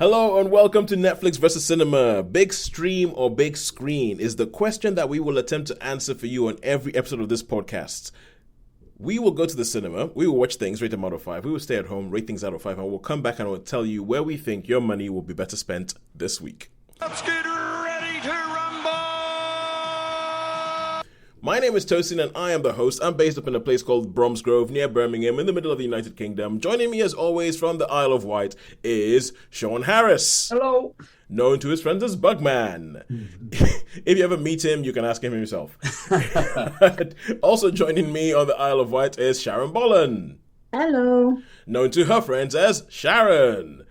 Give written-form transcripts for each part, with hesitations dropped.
Hello and welcome to Netflix versus Cinema. Big stream or big screen is the question that we will attempt to answer for you on every episode of this podcast. We will go to the cinema, we will watch things, rate them out of 5. We will stay at home, rate things out of 5, and we'll come back and we'll tell you where we think your money will be better spent this week. Let's get ready to rumble! My name is Tosin and I am the host. I'm based up in a place called Bromsgrove near Birmingham in the middle of the United Kingdom. Joining me as always from the Isle of Wight is Shaun Harris. Hello. Known to his friends as Bugman. If you ever meet him, you can ask him yourself. Also joining me on the Isle of Wight is Sharon Bollen. Hello. Known to her friends as Sharon.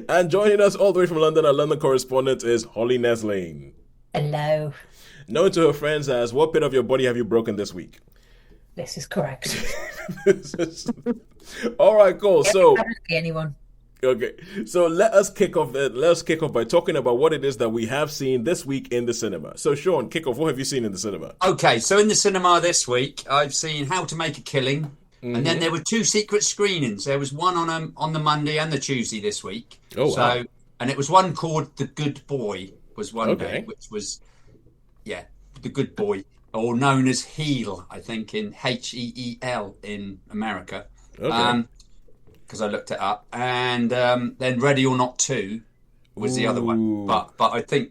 And joining us all the way from London, our London correspondent is Holly Nessling. Hello. Known to her friends as, what bit of your body have you broken this week? This is correct. All right, cool. So, anyone? Okay, so let's kick off by talking about what it is that we have seen this week in the cinema. So, Shaun, kick off. What have you seen in the cinema? Okay, so in the cinema this week, I've seen How to Make a Killing, and then there were 2 secret screenings. There was one on the Monday and the Tuesday this week. Oh, wow. So, and it was one called The Good Boy. Was one day, which was, The Good Boy, or known as Heel, I think, in Heel in America. Okay. Because I looked it up, and then Ready or Not 2 was the other one. But I think,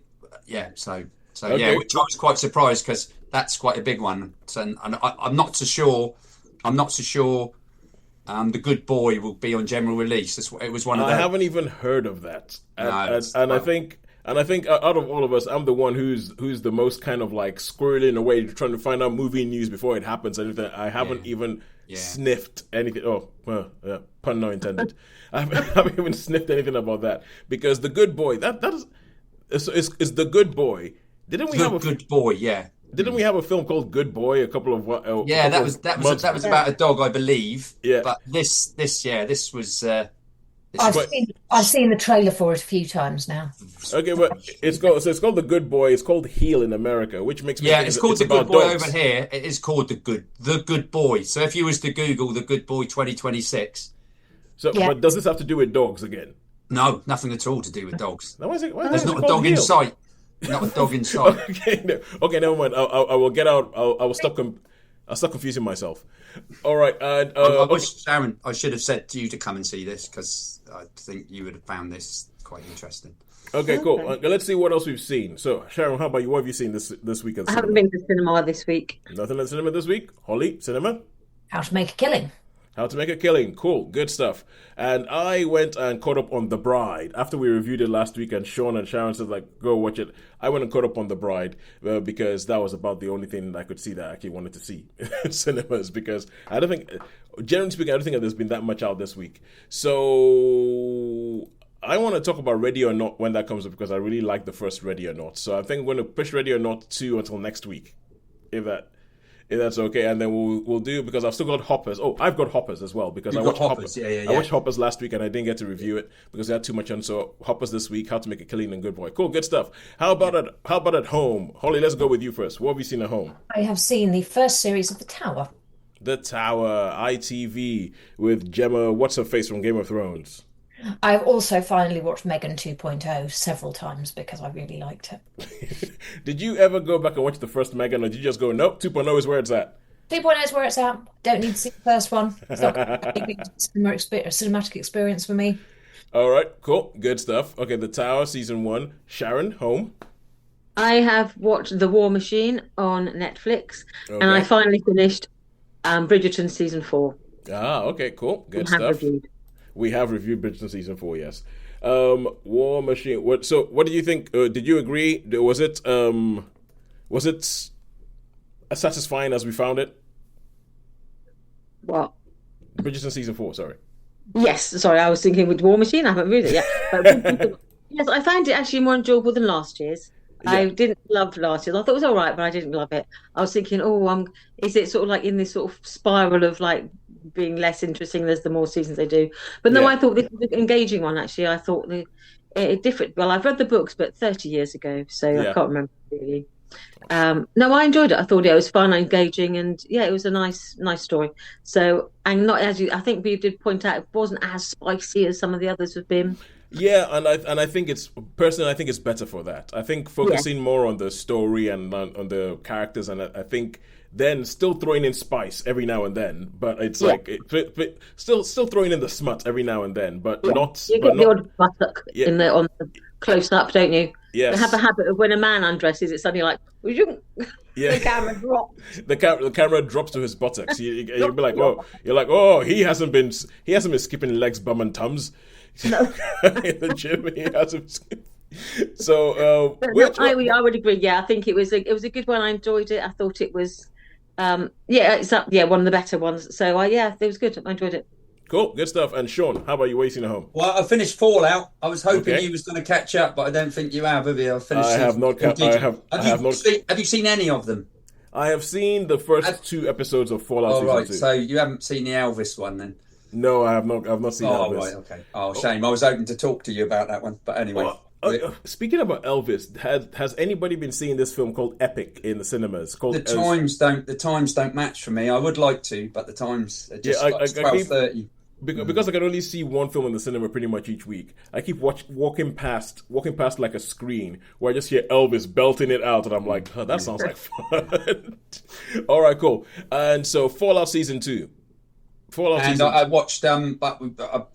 so Okay. which I was quite surprised because that's quite a big one. So, and I'm not so sure. The Good Boy will be on general release. It was one of those. I haven't even heard of that, and I think out of all of us, I'm the one who's the most kind of like squirreling away trying to find out movie news before it happens. Anything I haven't even sniffed anything. Oh, pun no intended. I haven't even sniffed anything about that because The Good Boy that is The Good Boy. Didn't we have a Good Boy? Yeah. Didn't we have a film called Good Boy a couple of that was about a dog, I believe. Yeah. But this was. I've seen the trailer for it a few times now. Okay, but it's called The Good Boy. It's called Heel in America, which makes me think it's called The Good Boy dogs. over here. It is called The Good Boy. So if you was to Google The Good Boy 2026. But does this have to do with dogs again? No, nothing at all to do with dogs. Why is There's it not a called dog in Heel? sight. Not a dog in sight. Okay, never mind. I will get out. I will stop. I'll stop confusing myself. All right, and I wish, Sharon, I should have said to you to come and see this because I think you would have found this quite interesting. Okay, cool. Let's see what else we've seen. So, Sharon, how about you? What have you seen this week at the cinema? I haven't been to cinema this week. Nothing at the cinema this week? Holly, cinema? How to Make a Killing. How to Make a Killing. Cool. Good stuff. And I went and caught up on The Bride. After we reviewed it last week and Shaun and Sharon said, go watch it, I went and caught up on The Bride because that was about the only thing that I could see that I actually wanted to see in cinemas because generally speaking, I don't think there's been that much out this week. So I want to talk about Ready or Not when that comes up because I really like the first Ready or Not. So I think I'm going to push Ready or Not 2 until next week, if that's okay, and then we'll do because I've still got Hoppers. Oh, I've got Hoppers as well because I watched Hoppers. I watched Hoppers last week and I didn't get to review it because I had too much on. So Hoppers this week, How to Make a Killing and Good Boy. Cool, good stuff. How about at home? Holly, let's go with you first. What have you seen at home? I have seen the first series of The Tower. The Tower, ITV with Gemma. What's her face from Game of Thrones? I've also finally watched Megan 2.0 several times because I really liked it. Did you ever go back and watch the first Megan, or did you just go, nope, 2.0 is where it's at? 2.0 is where it's at. Don't need to see the first one. It's not a cinematic experience for me. All right, cool, good stuff. Okay, The Tower, season 1. Sharon, home. I have watched The War Machine on Netflix, and I finally finished Bridgerton season 4. Ah, okay, cool, good stuff. We have reviewed Bridgerton season 4, yes. War Machine. What do you think? Did you agree? Was it as satisfying as we found it? What? Bridgerton season 4, sorry. Yes, sorry, I was thinking with War Machine. I haven't read it yet. But yes, I found it actually more enjoyable than last year's. Yeah. I didn't love last year's. I thought it was all right, but I didn't love it. I was thinking, is it sort of like in this sort of spiral of like being less interesting as the more seasons they do? But no, I thought this was an engaging one, actually. I thought it different. Well, I've read the books, but 30 years ago, so I can't remember really. No, I enjoyed it. I thought it was fun, engaging, and yeah, it was a nice story. So, and not as I think we did point out, it wasn't as spicy as some of the others have been. Yeah, and I think it's personally, I think it's better for that. I think focusing more on the story and on the characters, and I think then still throwing in spice every now and then, but it's still throwing in the smut every now and then, but not. You get the odd buttock on the close up, don't you? Yes. They have a habit of when a man undresses, it's suddenly like, the camera drops. The camera drops to his buttocks. You'll be like, oh, he hasn't been skipping legs, bum and tums. No. In the gym, he hasn't. So, I would agree. Yeah, I think it was a good one. I enjoyed it. I thought it was, it's one of the better ones. So, it was good. I enjoyed it. Cool, good stuff. And Shaun, how about you waiting at home? Well, I finished Fallout. I was hoping you was going to catch up, but I don't think you have you? I have not. Have you seen any of them? I have seen the first 2 episodes of Fallout Season 2. Right, so you haven't seen the Elvis one then? No, I have not. I've not seen Elvis. Oh, right, okay. Oh, shame. I was hoping to talk to you about that one, but anyway. Speaking about Elvis, has anybody been seeing this film called Epic in the cinemas? The times don't match for me. I would like to, but the times are just 12:30. Because I can only see one film in the cinema pretty much each week. I keep walking past like a screen where I just hear Elvis belting it out, and I'm like, oh, that sounds like fun. All right, cool. And so Fallout Season 2. I watched but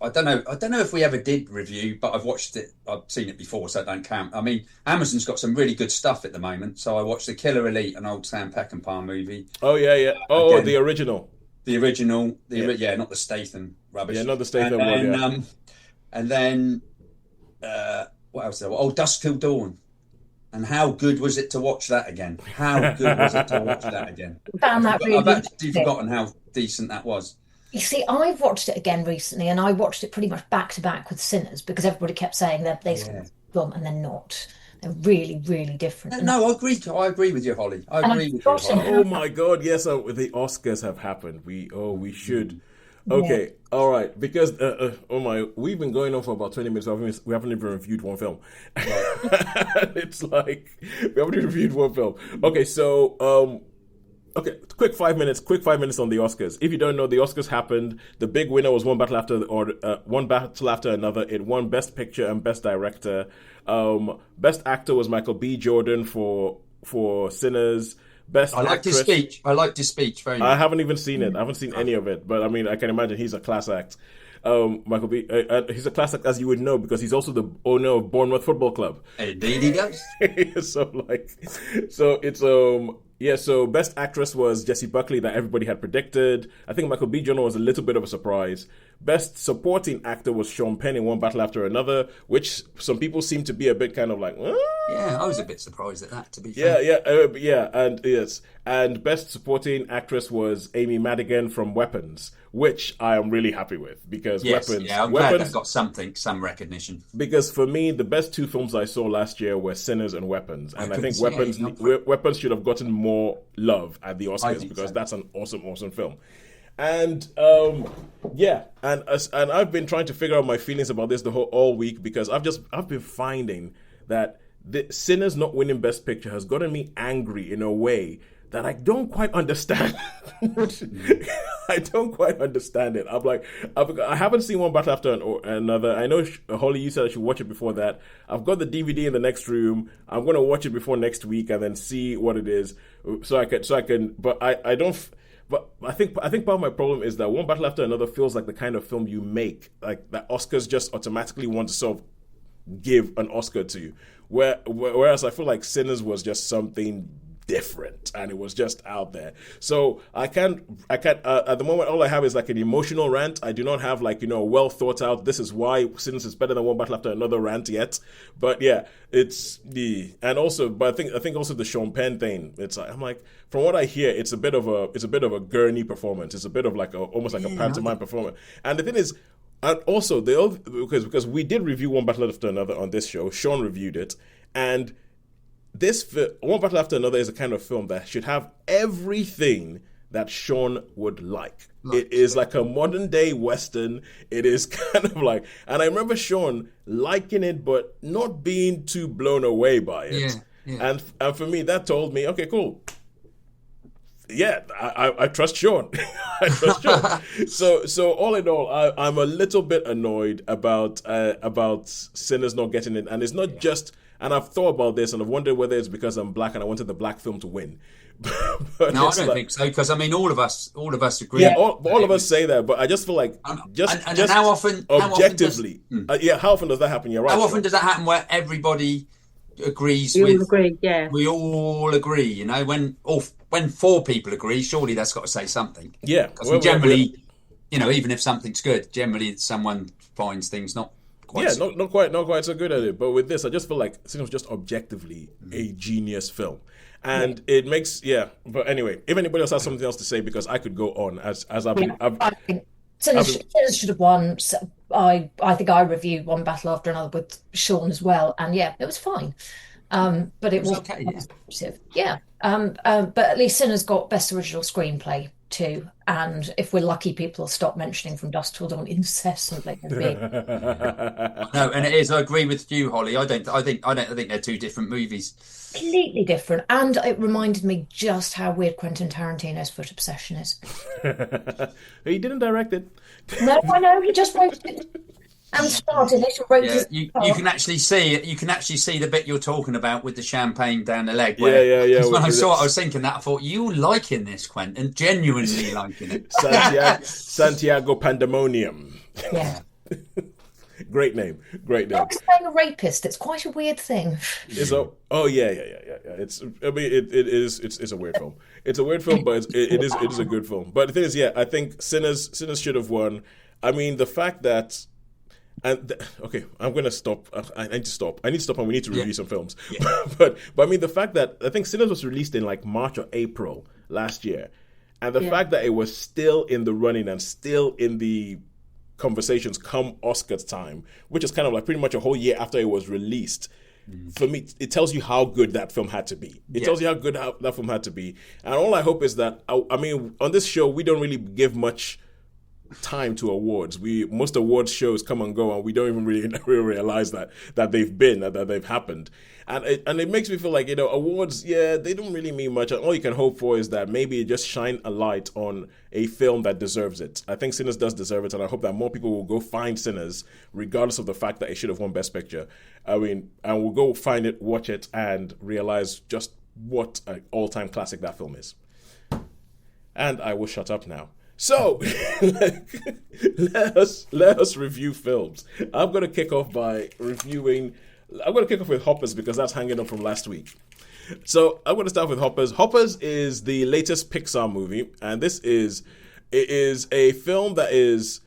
I don't know if we ever did review, but I've watched it. I've seen it before, so it don't count. I mean, Amazon's got some really good stuff at the moment. So I watched The Killer Elite, an old Sam Peckinpah movie. Oh yeah. Again, the original. The original, not the Statham rubbish. Yeah, not the Statham one. And then what else? Dusk Till Dawn. And how good was it to watch that again? How good was it to watch that again? I've actually forgotten how decent that was. You see, I've watched it again recently, and I watched it pretty much back to back with Sinners because everybody kept saying that they film and they're not. They're really, really different. No, I agree with you, Holly. Oh my God! Yes, the Oscars have happened. We should. Okay, all right. Because we've been going on for about 20 minutes. We haven't even reviewed one film. Right. It's like we haven't even reviewed one film. Okay, so quick 5 minutes on the Oscars. If you don't know, the Oscars happened. The big winner was one battle after another. It won Best Picture and Best Director. Best Actor was Michael B. Jordan for Sinners. Best Actress. I liked his speech very much. I haven't even seen it. I haven't seen any of it. But I mean, I can imagine he's a class act. Michael B. He's a class act, as you would know, because he's also the owner of Bournemouth Football Club. Indeed he does. So Best Actress was Jessie Buckley, that everybody had predicted. I think Michael B. Jordan was a little bit of a surprise. Best Supporting Actor was Sean Penn in One Battle After Another, which some people seem to be a bit kind of like, Yeah, I was a bit surprised at that, to be fair. And Best Supporting Actress was Amy Madigan from Weapons, which I am really happy with, because Weapons... Yeah, I'm glad that got some recognition. Because for me, the best 2 films I saw last year were Sinners and Weapons, and I think Weapons should have gotten more love at the Oscars, because that's an awesome film. And and I've been trying to figure out my feelings about this all week, because I've been finding that the Sinners not winning Best Picture has gotten me angry in a way that I don't quite understand. I don't quite understand it. I'm like, I haven't seen One Battle After Another. I know, Holly, you said I should watch it before that. I've got the DVD in the next room. I'm going to watch it before next week and then see what it is. So I can. But I don't. But I think part of my problem is that One Battle After Another feels like the kind of film you make, like that Oscars just automatically want to sort of give an Oscar to. Whereas I feel like Sinners was just something different, and it was just out there. So I can't at the moment, all I have is like an emotional rant. I do not have like, a well thought out, this is why Sinners is better than One Battle After Another rant yet. But yeah, but I think also the Sean Penn thing, it's like, I'm like, from what I hear, it's a bit of a gurney performance. It's a bit of like almost like a pantomime performance. And the thing is, and also because we did review One Battle After Another on this show, Shaun reviewed it, and One Battle After Another is a kind of film that should have everything that Shaun would like. It is like a modern day Western. It is kind of like, and I remember Shaun liking it, but not being too blown away by it. And for me, that told me, okay, cool. Yeah, I trust Shaun. I trust Shaun. So all in all, I'm a little bit annoyed about Sinners not getting it, and it's not just. And I've thought about this, and I've wondered whether it's because I'm black and I wanted the black film to win. But no, I don't think so, because I mean, all of us agree. Yeah, all of us say that, but I just feel like just how often objectively, how often does that happen? You're right. How often does that happen where everybody agrees? We all agree. Yeah, we all agree. You know, when 4 people agree, surely that's got to say something. Yeah, because generally, you know, even if something's good, generally someone finds things not. Not quite so good at it. But with this, I just feel like it was just objectively a genius film, and it makes But anyway, if anybody else has something else to say, because I could go on as I've been. I think Sinners should have won. So I think I reviewed One Battle After Another with Shaun as well, and it was fine. But it was okay. But at least Sinners got Best Original Screenplay too, and if we're lucky, people will stop mentioning From Dusk Till Dawn incessantly. No, and it is. I agree with you, Holly. I think they're 2 different movies. Completely different, and it reminded me just how weird Quentin Tarantino's foot obsession is. He didn't direct it. No, I know. He just wrote it. And started it. You can actually see it. You can actually see the bit you're talking about with the champagne down the leg. Yeah. When I saw it, I was thinking that. I thought, you liking this, Quentin? Genuinely liking it. Santiago Pandemonium. Yeah. Great name. Playing a rapist. It's quite a weird thing. It's a It's a weird film. It's a weird film, but it is a good film. But the thing is, I think Sinners should have won. I mean, the fact that. Okay, I'm going to stop. I need to stop. And we need to review some films. Yeah. but I mean, the fact that I think Sinners was released in like March or April last year, and the fact that it was still in the running and still in the conversations come Oscars time, which is kind of like pretty much a whole year after it was released. For me, it tells you how good that film had to be. It tells you how good that film had to be. And all I hope is that, I mean, on this show, we don't really give much time to awards. Most awards shows come and go, and we don't even really realize that they've happened, and it makes me feel like awards, they don't really mean much. And all you can hope for is that maybe it just shine a light on a film that deserves it. I think Sinners does deserve it, and I hope that more people will go find Sinners, regardless of the fact that it should have won Best Picture. I mean, and we'll go find it, watch it, and realize just what an all-time classic that film is. And I will shut up now. So, let us review films. I'm going to kick off with Hoppers, because that's hanging up from last week. So, I'm going to start with Hoppers. Hoppers is the latest Pixar movie, and it is a film that is,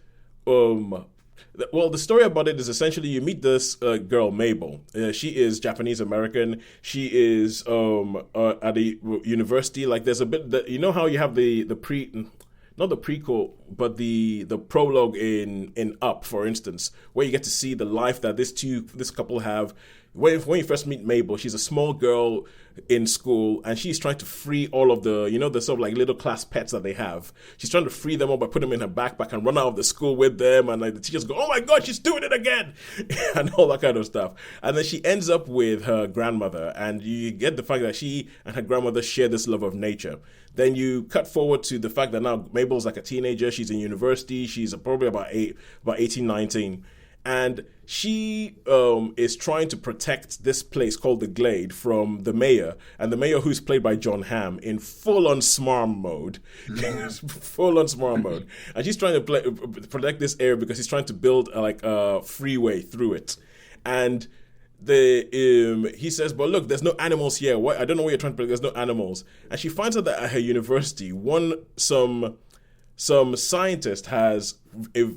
the story about it is essentially you meet this girl, Mabel. She is Japanese American. She is at a university. Like, there's a bit that, how you have not the prequel, but the prologue in Up, for instance, where you get to see the life that this couple have. When you first meet Mabel, she's a small girl in school, and she's trying to free all of the sort of like little class pets that they have. She's trying to free them all by putting them in her backpack and run out of the school with them, and like the teachers go, "Oh my God, she's doing it again," and all that kind of stuff. And then she ends up with her grandmother, and you get the fact that she and her grandmother share this love of nature. Then you cut forward to the fact that now Mabel's like a teenager. She's in university. She's probably about 18, 19. And she is trying to protect this place called the Glade from the mayor. And the mayor, who's played by John Hamm, in full-on smarm mode. Full-on smarm mode. And she's trying to protect this area because he's trying to build a freeway through it. And he says, but look, there's no animals here. I don't know what you're trying to protect. There's no animals. And she finds out that at her university, some scientist has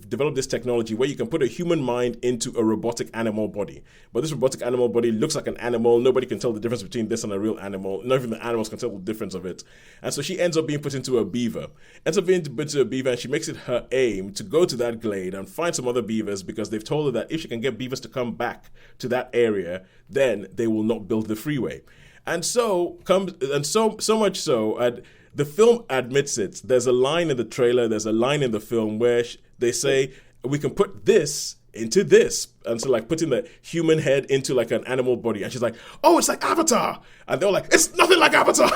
developed this technology where you can put a human mind into a robotic animal body. But this robotic animal body looks like an animal. Nobody can tell the difference between this and a real animal. Not even the animals can tell the difference of it. And so she ends up being put into a beaver. And she makes it her aim to go to that glade and find some other beavers, because they've told her that if she can get beavers to come back to that area, then they will not build the freeway. So much so, and the film admits it. There's a line in the trailer, there's a line in the film where they say, we can put this into this. And so like putting the human head into like an animal body. And she's like, oh, it's like Avatar. And they're like, it's nothing like Avatar.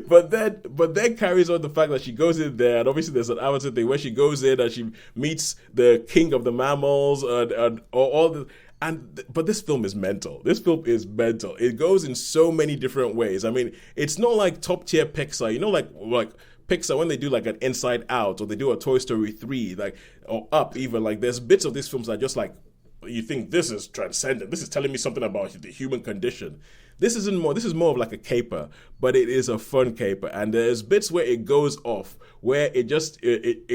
But then carries on the fact that she goes in there, and obviously there's an Avatar thing where she goes in and she meets the king of the mammals and all the. But this film is mental. This film is mental. It goes in so many different ways. I mean, it's not like top tier Pixar. You know, like Pixar when they do like an Inside Out or they do a Toy Story 3, like or Up even. Like there's bits of these films that are just like you think this is transcendent. This is telling me something about the human condition. This is more of like a caper, but it is a fun caper. And there's bits where it goes off, where it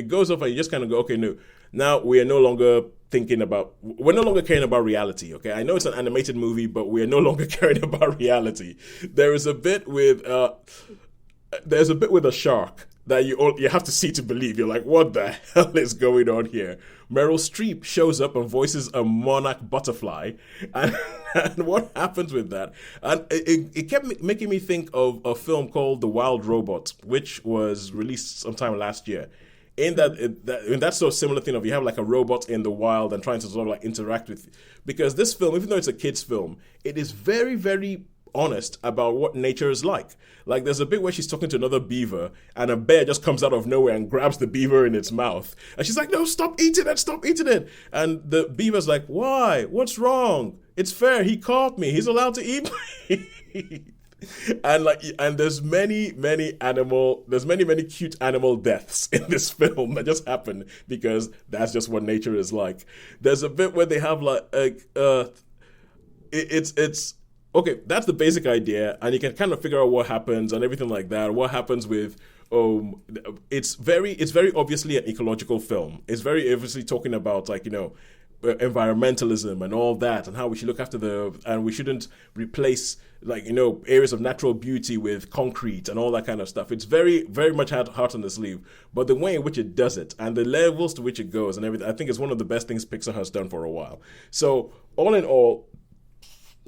goes off and you just kind of go, okay, no, now we are no longer caring about reality, okay? I know it's an animated movie, but we are no longer caring about reality. There's a bit with a shark that you have to see to believe. You're like, what the hell is going on here? Meryl Streep shows up and voices a monarch butterfly, and what happens with that? And it kept making me think of a film called The Wild Robot, which was released sometime last year. In that's sort of similar thing of you have like a robot in the wild and trying to sort of like interact with, because this film, even though it's a kid's film, it is very, very honest about what nature is like. Like there's a bit where she's talking to another beaver and a bear just comes out of nowhere and grabs the beaver in its mouth. And she's like, no, stop eating it. And the beaver's like, why? What's wrong? It's fair. He caught me. He's allowed to eat me. And there's many cute animal deaths in this film that just happen because that's just what nature is like. There's a bit where they have it's okay, that's the basic idea, and you can kind of figure out what happens and everything like that. What happens with it's very obviously an ecological film. It's very obviously talking about like, you know, environmentalism and all that, and how we should look after and we shouldn't replace like, you know, areas of natural beauty with concrete and all that kind of stuff. It's very, very much heart on the sleeve, but the way in which it does it and the levels to which it goes and everything, I think is one of the best things Pixar has done for a while. So all in all,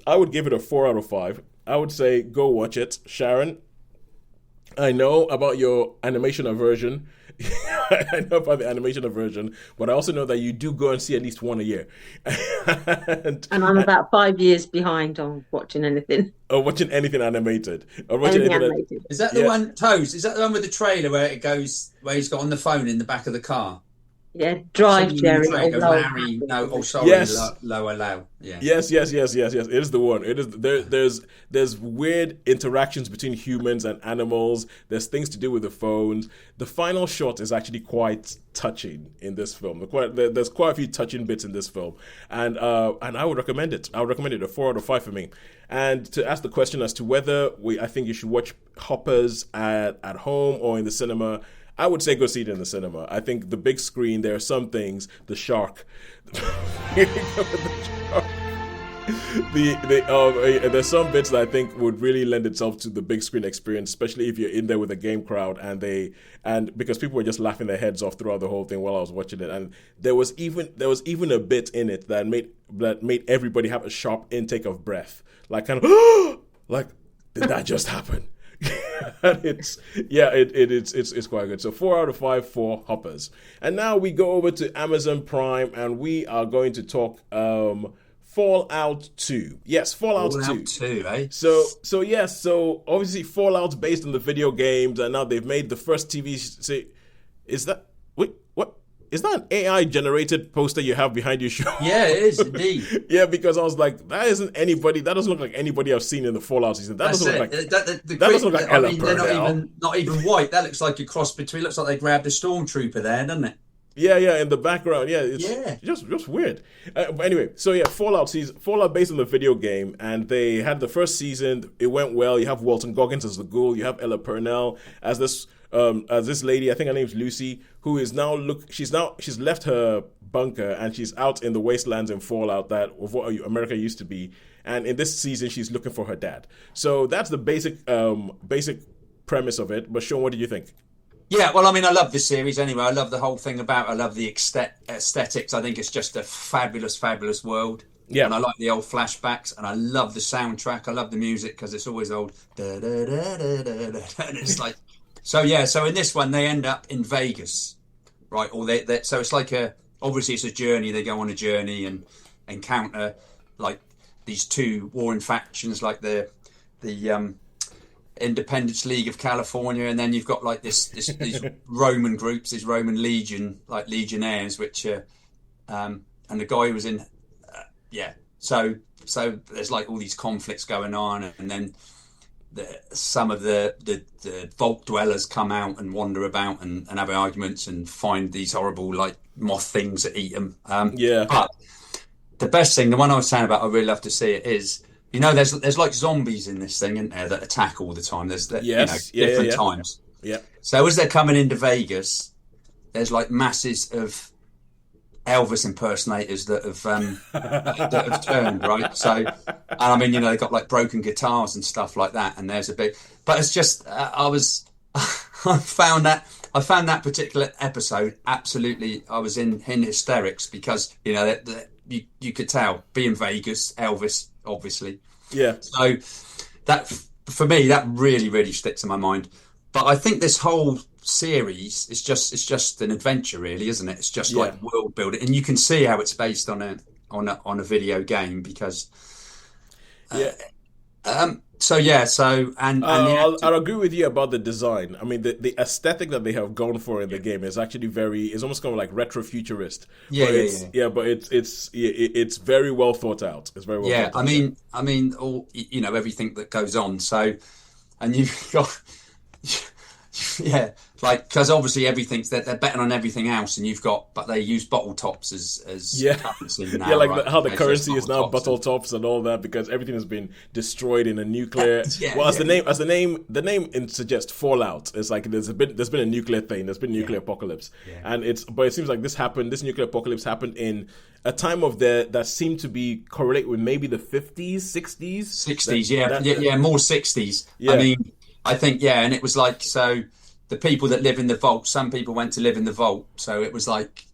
I would give it a 4 out of 5. I would say go watch it. Sharon, I know about your animation aversion. I know about the animation aversion, but I also know that you do go and see at least one a year. and I'm about 5 years behind on watching anything. Or watching anything animated. Animated. Is that the one, Toes? Is that the one with the trailer where he's got on the phone in the back of the car? Yeah, drive, Jerry. Larry, Low. Yeah. Yes. It is the one. It is. There's weird interactions between humans and animals. There's things to do with the phones. The final shot is actually quite touching in this film. There's quite a few touching bits in this film, and I would recommend it. I would recommend it a 4 out of 5 for me. And to ask the question as to whether I think you should watch Hoppers at home or in the cinema, I would say go see it in the cinema. I think the big screen, there are some things, the shark, there's some bits that I think would really lend itself to the big screen experience, especially if you're in there with a game crowd and because people were just laughing their heads off throughout the whole thing while I was watching it. And there was even a bit in it that made everybody have a sharp intake of breath, like kind of like, did that just happen? It's quite good. So 4 out of 5 for Hoppers. And now we go over to Amazon Prime and we are going to talk Fallout 2. Yes, Fallout 2, eh? So obviously Fallout's based on the video games, and now they've made the first TV is that an AI generated poster you have behind you? Yeah, it is indeed. Yeah, because I was like, that doesn't look like anybody I've seen in the Fallout season. That doesn't look like Ella Purnell. They're not even white. That looks like a cross between. Looks like they grabbed a stormtrooper there, doesn't it? Yeah, in the background. Yeah, it's just weird. But anyway, so yeah, Fallout based on the video game, and they had the first season. It went well. You have Walton Goggins as the ghoul. You have Ella Purnell as this lady. I think her name's Lucy, who is now she's left her bunker and she's out in the wastelands in Fallout of what America used to be. And in this season, she's looking for her dad. So that's the basic premise of it. But Shaun, what did you think? Yeah, well, I mean, I love this series anyway. I love the whole thing I love the aesthetics. I think it's just a fabulous, fabulous world. Yeah. And I like the old flashbacks, and I love the soundtrack. I love the music because it's always old. Da, da, da, da, da, da, and it's like, so in this one, they end up in Vegas, right? Or so it's like obviously it's a journey. They go on a journey and encounter like these two warring factions, like the Independence League of California, and then you've got like these Roman groups, these Roman legion, like legionnaires, which and the guy was in so there's like all these conflicts going on, and then some of the vault dwellers come out and wander about and have arguments and find these horrible like moth things that eat them. But the best thing, the one I was saying about, I really love to see it, is, you know, there's like zombies in this thing, isn't there, that attack all the time. There's different times. Yeah. So as they're coming into Vegas, there's like masses of Elvis impersonators that have turned, right? So, and I mean, you know, they've got like broken guitars and stuff like that, and there's a big. But it's just, I found that particular episode absolutely. I was in hysterics because, you know, you could tell, being Vegas, Elvis, obviously. Yeah. So that, for me, that really, really sticks in my mind. But I think this whole series is just an adventure, really, isn't it? It's just like world building, and you can see how it's based on a video game because. I'll agree with you about the design. I mean, the aesthetic that they have gone for in the game is actually it's almost kind of like retro-futurist. But it's very well thought out. It's very well thought out. I mean, all, you know, everything that goes on. So, and you've got, like, because obviously they're betting on everything else, and but they use bottle tops as currency now. How the currency is now bottle tops and all that, because everything has been destroyed in a nuclear. The name suggests fallout. It's like there's been a nuclear thing. There's been nuclear apocalypse, and it seems like this nuclear apocalypse happened in a time of that seemed to be correlate with maybe the 50s, 60s. 60s, more 60s. Yeah. I mean, I think, and it was like, so the people that live in the vault, some people went to live in the vault. So it was like,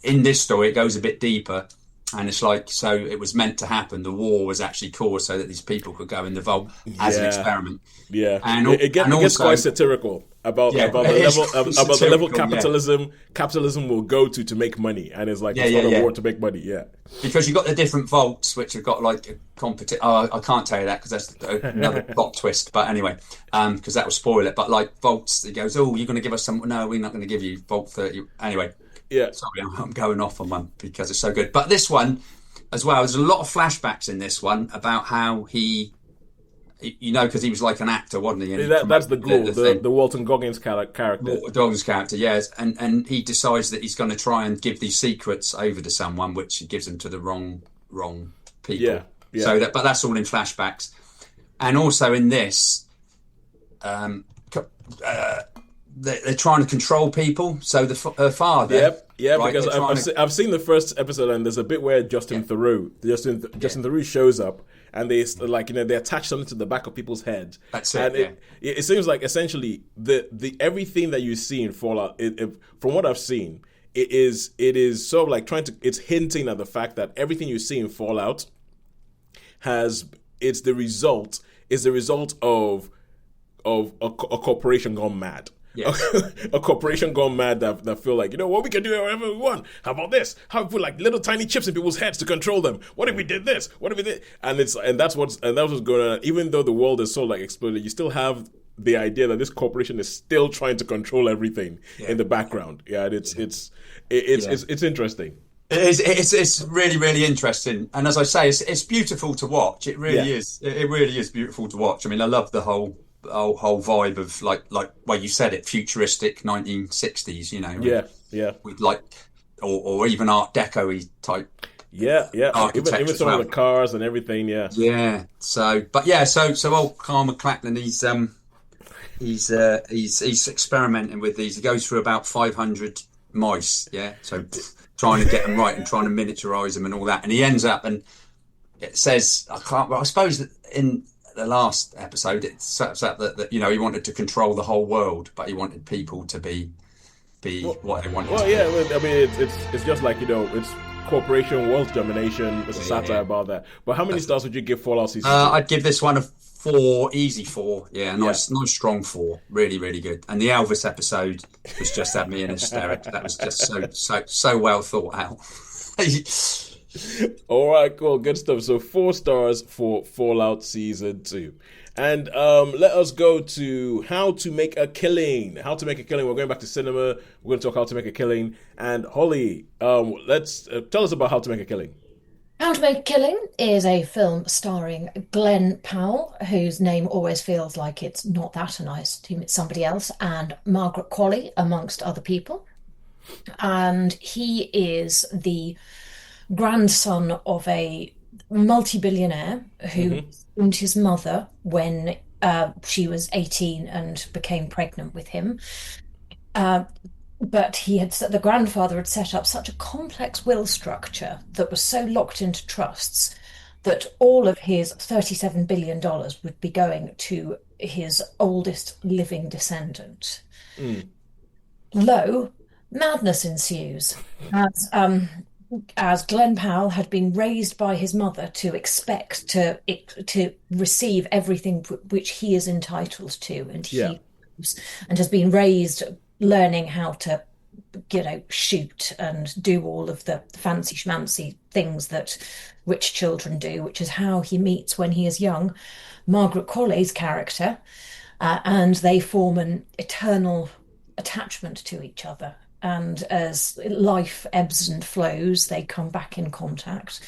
in this story, it goes a bit deeper. And it's like, so it was meant to happen. The war was actually caused so that these people could go in the vault as an experiment. Yeah, and it gets quite satirical about the level capitalism will go to make money, and it's like it's not a war to make money. Yeah, because you've got the different vaults which have got like a competition. I can't tell you that because that's another plot twist. But anyway, because that will spoil it. But like vaults, it goes, oh, you're going to give us some? No, we're not going to give you vault 30. Anyway. Yeah, sorry, I'm going off on one because it's so good. But this one as well, there's a lot of flashbacks in this one about how he, you know, because he was like an actor, wasn't he? That's the goal, the Walton Goggins character. Goggins character, yes. And he decides that he's going to try and give these secrets over to someone, which he gives them to the wrong people. Yeah. So but that's all in flashbacks. And also in this, they're trying to control people. So her father, right, because I've seen the first episode, and there's a bit where Justin Theroux shows up, and they they attach something to the back of people's heads. That's it. And it seems like essentially the everything that you see in Fallout, from what I've seen, it is sort of like it's hinting at the fact that everything you see in Fallout is the result of a corporation gone mad. Yes. A corporation gone mad that feel like, you know what, we can do whatever we want. How about this? How if we put like little tiny chips in people's heads to control them? What if we did this? What if we did? And that's what's going on. Even though the world is so like exploded, you still have the idea that this corporation is still trying to control everything in the background. Yeah, and it's interesting. It's really, really interesting. And as I say, it's beautiful to watch. It really is. It really is beautiful to watch. I mean, I love the whole vibe of like well, you said it, futuristic 1960s, you know, with like or even Art Deco-y type even some of the cars and everything. So old Carl McLachlan, he's experimenting with these. He goes through about 500 mice, so trying to get them right and trying to miniaturize them and all that, and he ends up, and it says, I suppose that in the last episode, it sets up that you know, he wanted to control the whole world, but he wanted people to be what they wanted. Well, I mean, it's just like, you know, it's corporation world domination. It's a satire about that. But how many stars would you give Fallout Season 2? I'd give this one a 4, easy 4. Yeah, nice strong 4. Really, really good. And the Elvis episode was just had me in hysterics. That was just so well thought out. All right, cool, good stuff. So 4 stars for Fallout Season 2. And let us go to How to Make a Killing. How to Make a Killing. We're going back to cinema. We're going to talk How to Make a Killing. And Holly, let's tell us about How to Make a Killing. How to Make a Killing is a film starring Glenn Powell, whose name always feels like it's not that, and I assume it's somebody else, and Margaret Qualley, amongst other people. And he is the grandson of a multi-billionaire who owned his mother when she was 18 and became pregnant with him. But the grandfather had set up such a complex will structure that was so locked into trusts that all of his $37 billion would be going to his oldest living descendant. Lo, madness ensues as Glenn Powell had been raised by his mother to expect to receive everything which he is entitled to, and has been raised learning how to, shoot and do all of the fancy schmancy things that rich children do, which is how he meets, when he is young, Margaret Qualley's character, and they form an eternal attachment to each other. And as life ebbs and flows, they come back in contact.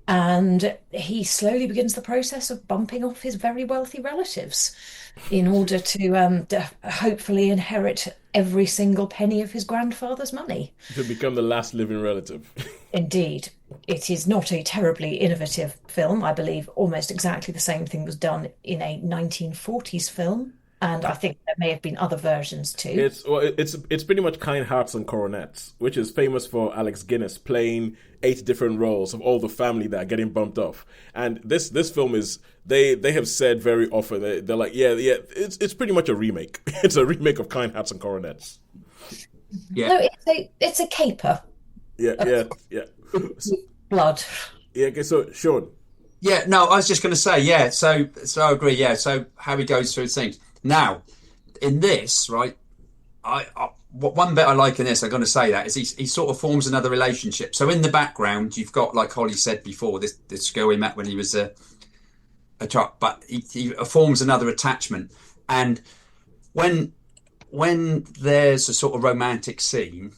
And he slowly begins the process of bumping off his very wealthy relatives in order to hopefully inherit every single penny of his grandfather's money. To become the last living relative. Indeed. It is not a terribly innovative film. I believe almost exactly the same thing was done in a 1940s film. And I think there may have been other versions too. It's pretty much Kind Hearts and Coronets, which is famous for Alex Guinness playing 8 different roles of all the family that are getting bumped off. And this film is, they have said very often, they're like, it's pretty much a remake. It's a remake of Kind Hearts and Coronets. Yeah. No, it's a caper. Yeah. Blood. Yeah. Okay. So Shaun. Yeah. No, I was just going to say, yeah. So I agree. Yeah. So how he goes through things. Now, in this, right, one bit I like in this, I'm going to say that, is he sort of forms another relationship. So in the background, you've got, like Holly said before, this girl he met when he was a child, but he forms another attachment. And when there's a sort of romantic scene,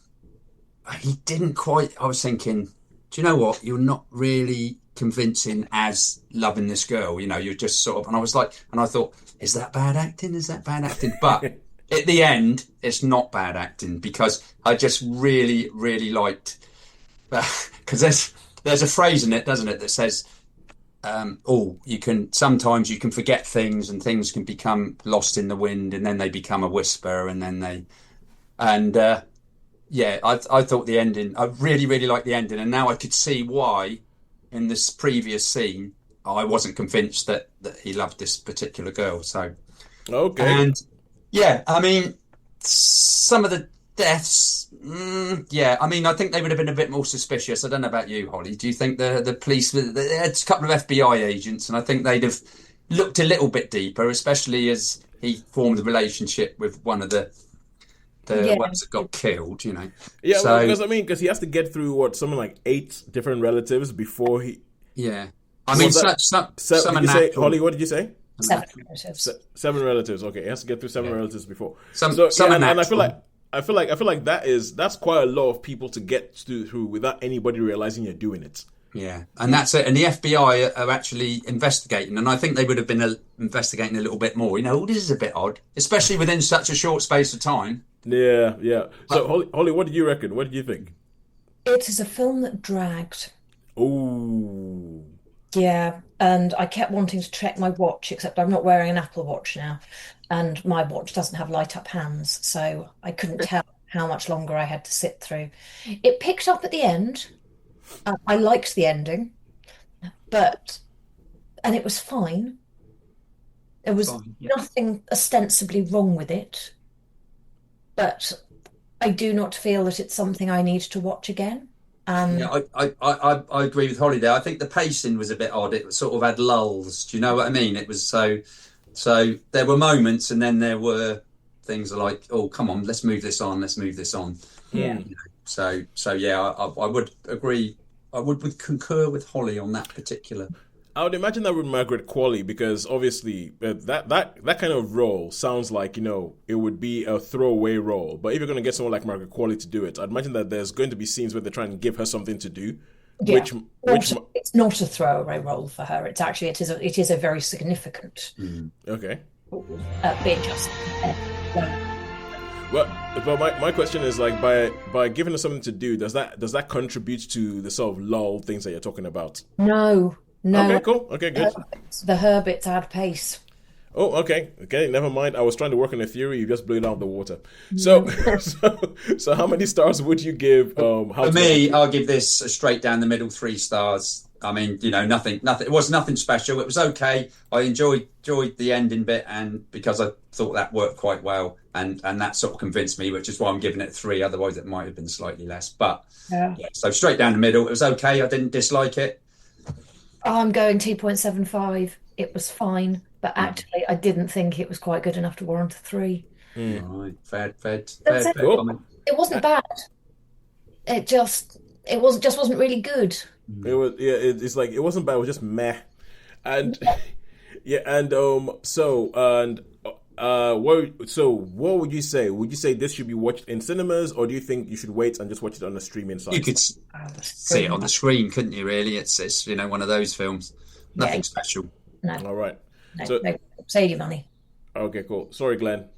he didn't quite. I was thinking, do you know what? You're not really convincing as loving this girl. You're just sort of. And I was like, and I thought, is that bad acting? But at the end, it's not bad acting, because I just really, really liked. Because there's a phrase in it, doesn't it, that says, sometimes you can forget things, and things can become lost in the wind, and then they become a whisper, and then I thought the ending, I really, really liked the ending, and now I could see why in this previous scene I wasn't convinced that he loved this particular girl. So okay, and yeah, I mean, some of the deaths, I mean, I think they would have been a bit more suspicious. I don't know about you, Holly. Do you think the police, they had a couple of FBI agents, and I think they'd have looked a little bit deeper, especially as he formed a relationship with one of the ones that got killed, Yeah, so, because he has to get through something like 8 different relatives before he. Yeah, I mean, some Holly, what did you say? 7 relatives. 7 relatives. Okay, he has to get through 7 relatives before. And I feel like that's quite a lot of people to get through without anybody realizing you're doing it. Yeah, and that's it. And the FBI are actually investigating, and I think they would have been investigating a little bit more. This is a bit odd, especially within such a short space of time. Yeah. So, Holly, what did you reckon? What did you think? It is a film that dragged. Ooh. Yeah, and I kept wanting to check my watch, except I'm not wearing an Apple Watch now, and my watch doesn't have light-up hands, so I couldn't tell how much longer I had to sit through. It picked up at the end. I liked the ending, and it was fine. There was nothing ostensibly wrong with it, but I do not feel that it's something I need to watch again. I agree with Holly there. I think the pacing was a bit odd. It sort of had lulls. Do you know what I mean? It was so there were moments, and then there were things like, oh, come on, let's move this on. Yeah. So yeah, I would agree. I would concur with Holly on that particular. I would imagine that with Margaret Qualley, because obviously that kind of role sounds like, it would be a throwaway role. But if you're going to get someone like Margaret Qualley to do it, I'd imagine that there's going to be scenes where they're trying to give her something to do. Yeah. Which it's not a throwaway role for her. It's actually it is a very significant. Okay. Bit just. But my question is, like, by giving her something to do, does that contribute to the sort of lull things that you're talking about? No. Okay, cool. Okay, good. The Herbits add pace. Oh, okay, never mind. I was trying to work on a theory. You just blew it out of the water. So how many stars would you give? For me, I'll give this a straight down the middle 3 stars. I mean, nothing. It was nothing special. It was okay. I enjoyed the ending bit, and because I thought that worked quite well, and that sort of convinced me, which is why I'm giving it 3. Otherwise, it might have been slightly less. But yeah, so straight down the middle. It was okay. I didn't dislike it. I'm going 2.75. It was fine, but actually, I didn't think it was quite good enough to warrant a 3. Right, fair Cool. comment. It wasn't bad. It wasn't really good. It was it's like it wasn't bad. It was just meh, and what would you say? Would you say this should be watched in cinemas, or do you think you should wait and just watch it on a streaming site? You could see it on the screen, couldn't you? Really, it's one of those films. Nothing special. No. All right. No, save your money. Okay, cool. Sorry, Glenn.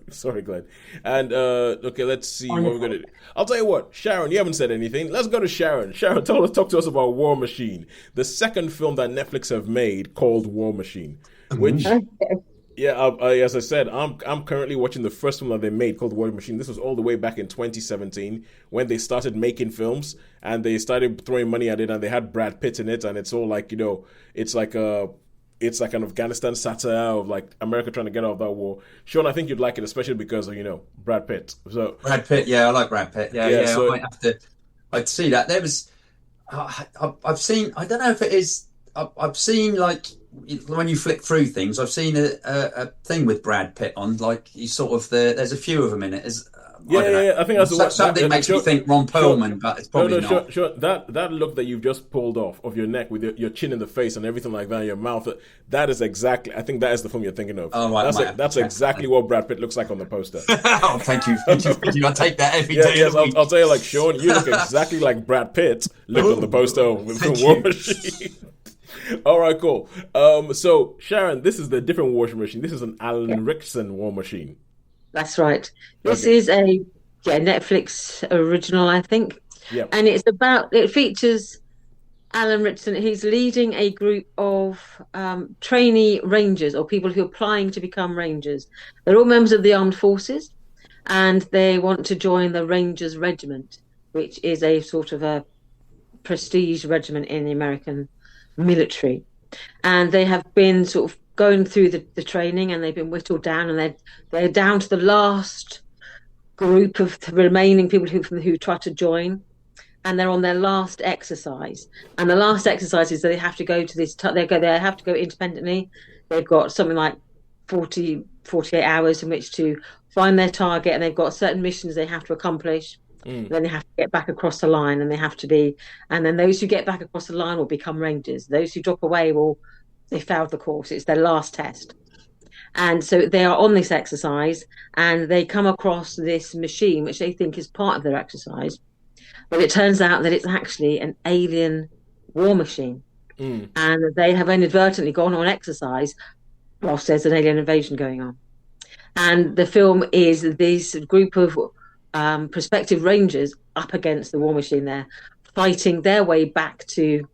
Sorry, Glenn. And okay, let's see what we're gonna do. I'll tell you what, Sharon, you haven't said anything. Let's go to Sharon. Sharon, talk to us about War Machine, the second film that Netflix have made called War Machine. Which, as I said, I'm currently watching the first film that they made called War Machine. This was all the way back in 2017 when they started making films and they started throwing money at it, and they had Brad Pitt in it, and it's all like it's like an Afghanistan satire of like America trying to get out of that war. Sean, I think you'd like it, especially because of, Brad Pitt. So Brad Pitt, yeah, I like Brad Pitt. Yeah. So, I might have to. I'd see that. There was, I've seen. I don't know if it is. I've seen, like, when you flick through things, I've seen a thing with Brad Pitt on. Like, he's sort of there's a few of them in it. I think that's something makes me think Ron Perlman, but it's probably not. Sure. That look that you've just pulled off of your neck with your chin in the face and everything like that, your mouth. That is exactly. I think that is the film you're thinking of. Oh, right, that's exactly what Brad Pitt looks like on the poster. Oh, thank you. I take that every day. Yes, I'll tell you, like, Sean, you look exactly like Brad Pitt looked on the poster with the War Machine. All right, cool. So Sharon, this is the different War Machine. This is an Alan Ritchson War Machine. That's right. This is a Netflix original, I think. Yeah. And it features Alan Ritchson. He's leading a group of trainee rangers, or people who are applying to become rangers. They're all members of the armed forces, and they want to join the Rangers Regiment, which is a sort of a prestige regiment in the American military. And they have been sort of going through the training, and they've been whittled down, and they're down to the last group of the remaining people who try to join, and they're on their last exercise. And the last exercise is that they have to go to this. They have to go independently. They've got something like 48 hours in which to find their target, and they've got certain missions they have to accomplish. Then they have to get back across the line, and then those who get back across the line will become rangers. Those who drop away they failed the course. It's their last test. And so they are on this exercise, and they come across this machine, which they think is part of their exercise. But it turns out that it's actually an alien war machine. And they have inadvertently gone on exercise whilst there's an alien invasion going on. And the film is this group of prospective rangers up against the war machine there, fighting their way back to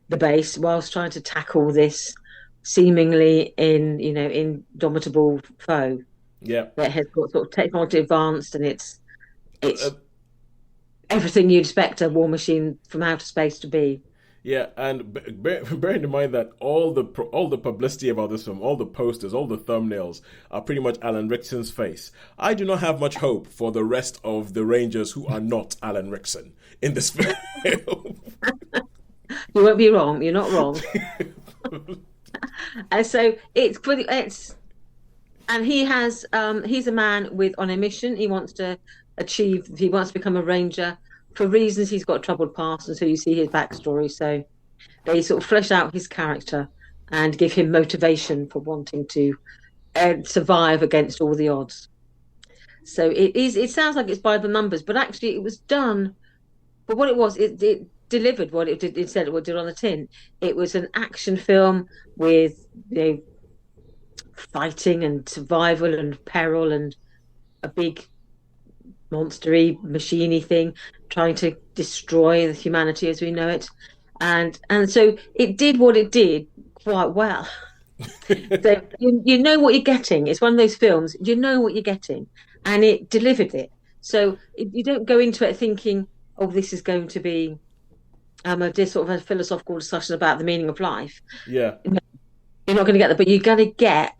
the base whilst trying to tackle this seemingly indomitable foe. Yeah, that has got sort of technology advanced, and it's everything you'd expect a war machine from outer space to be. Yeah, and bearing in mind that all the publicity about this film, all the posters, all the thumbnails are pretty much Alan Rickson's face. I do not have much hope for the rest of the Rangers who are not Alan Rickson in this film. You won't be wrong. You're not wrong. And so and he's a man on a mission. He wants to become a ranger. For reasons, he's got a troubled past, and so you see his backstory. So they sort of flesh out his character and give him motivation for wanting to survive against all the odds. So it sounds like it's by the numbers, but actually it was done. But what it was, it delivered what it did. It said it would do on the tin. It was an action film with fighting and survival and peril and a big monstery, machiney thing trying to destroy the humanity as we know it, and so it did what it did quite well. So you know what you're getting. It's one of those films, you know what you're getting, and it delivered it. So you don't go into it thinking, oh, this is going to be sort of a philosophical discussion about the meaning of life. Yeah, you're not going to get that, but you're going to get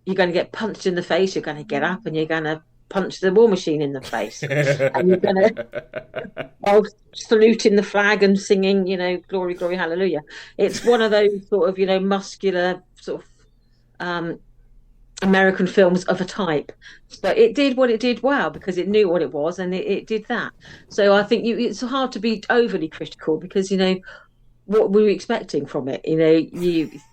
you're going to get punched in the face, you're going to get up and you're going to punch the war machine in the face. And you're going to saluting the flag and singing, glory, glory, hallelujah. It's one of those sort of, muscular sort of American films of a type. But it did what it did well because it knew what it was and it did that. So I think it's hard to be overly critical because, what were we expecting from it?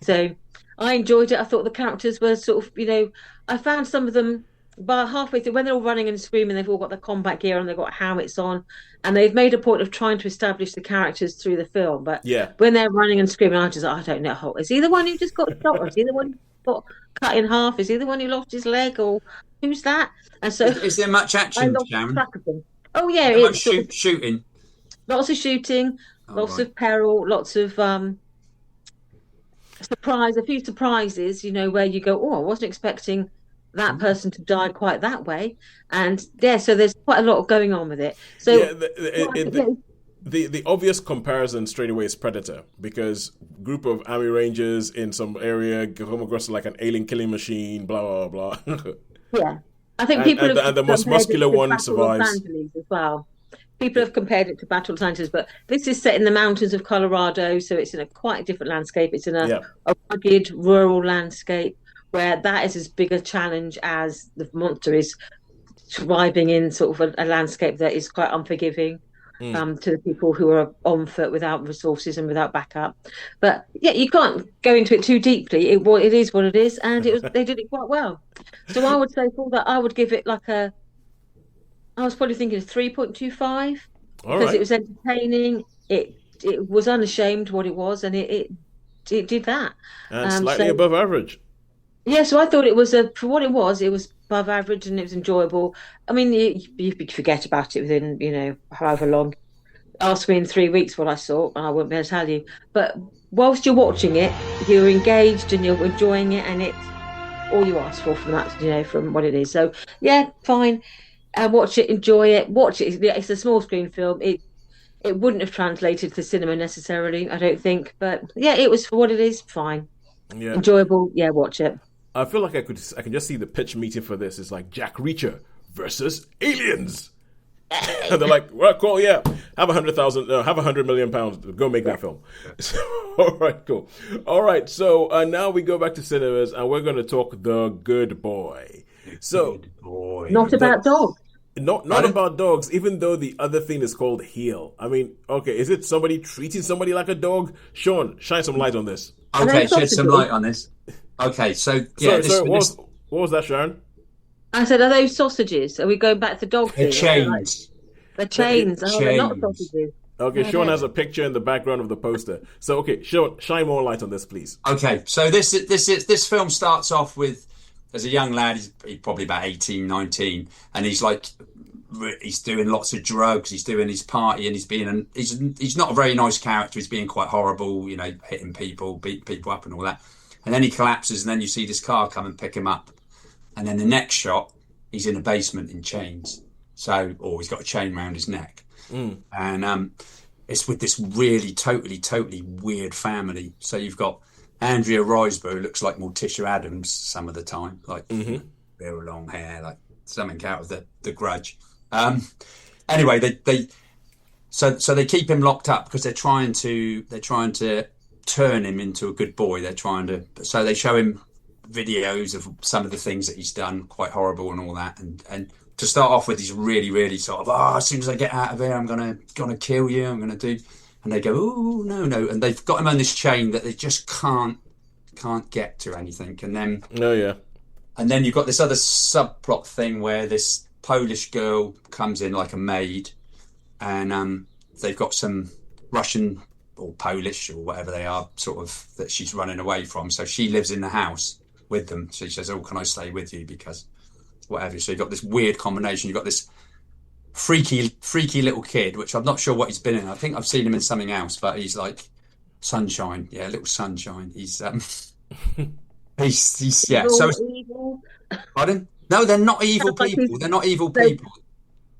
So I enjoyed it. I thought the characters were sort of, I found some of them by halfway through when they're all running and screaming, they've all got the combat gear and they've got helmets on, and they've made a point of trying to establish the characters through the film. But when they're running and screaming, I don't know. Is he the one who just got shot? Or is he the one who got cut in half? Is he the one who lost his leg? Or who's that? And so, is there much action, Sharon? Oh yeah, it's shooting. Lots of shooting, lots of peril, lots of surprise. A few surprises, where you go, oh, I wasn't expecting that person to die quite that way, and so there's quite a lot going on with it. So the obvious comparison straight away is Predator, because group of Army Rangers in some area come across like an alien killing machine, blah blah blah. Yeah, I think people and the most muscular one survives as well. People have compared it to Battle of Los Angeles, but this is set in the mountains of Colorado, so it's in a quite different landscape. It's in a rugged rural landscape where that is as big a challenge as the monster is surviving in sort of a landscape that is quite unforgiving to the people who are on foot without resources and without backup. But you can't go into it too deeply. It is what it is, and they did it quite well. So I would say for that, I would give it I was probably thinking 3.25 because it was entertaining. It was unashamed what it was, and it did that. And slightly above average. Yeah, so I thought it was for what it was above average and it was enjoyable. I mean, you forget about it within, however long. Ask me in 3 weeks what I saw, and I won't be able to tell you. But whilst you're watching it, you're engaged and you're enjoying it, and it's all you ask for from that, from what it is. So, yeah, fine. Watch it, enjoy it. Watch it. It's a small screen film. It wouldn't have translated to cinema necessarily, I don't think. But, yeah, it was for what it is, fine. Yeah. Enjoyable. Yeah, watch it. I feel like I can just see the pitch meeting for this. It's like Jack Reacher versus aliens. And they're like, well, cool, yeah. Have £100 million. Go make that film. So, all right, cool. All right, so now we go back to cinemas and we're going to talk The Good Boy. Not about dogs. Not about dogs, even though the other thing is called Heel. I mean, okay, is it somebody treating somebody like a dog? Sean, shine some light on this. Okay, shed some light on this. Okay, so yeah. What was that, Sharon? I said, are those sausages? Are we going back to dog thing? Chains. The chains. They're not sausages. Okay, Sean has a picture in the background of the poster. So, okay, Sean, shine more light on this, please. Okay, so this film starts off with, as a young lad, he's probably about 18, 19, and he's doing lots of drugs, he's doing his party, and he's not a very nice character. He's being quite horrible, hitting people, beating people up and all that. And then he collapses, and then you see this car come and pick him up. And then the next shot, he's in a basement in chains. Or he's got a chain around his neck. And it's with this really totally weird family. So you've got Andrea Riseborough, who looks like Morticia Adams some of the time, like very long hair, like something out of the Grudge. Anyway, so they keep him locked up because they're trying to turn him into a good boy. So they show him videos of some of the things that he's done, quite horrible and all that. And to start off with, he's really sort of, as soon as I get out of here, I'm gonna kill you. I'm gonna do. And they go, oh no, and they've got him on this chain that they just can't get to anything. And then and then you've got this other subplot thing where this Polish girl comes in like a maid, and they've got some Russian or Polish or whatever they are, sort of, that she's running away from. So she lives in the house with them. She says, "Oh, can I stay with you?" Because whatever. So you've got this weird combination. You've got this freaky little kid, which I'm not sure what he's been in. I think I've seen him in something else, but he's like Sunshine. Yeah, little Sunshine. He's he's yeah. So evil. Pardon? No, they're not evil people. They're not evil people.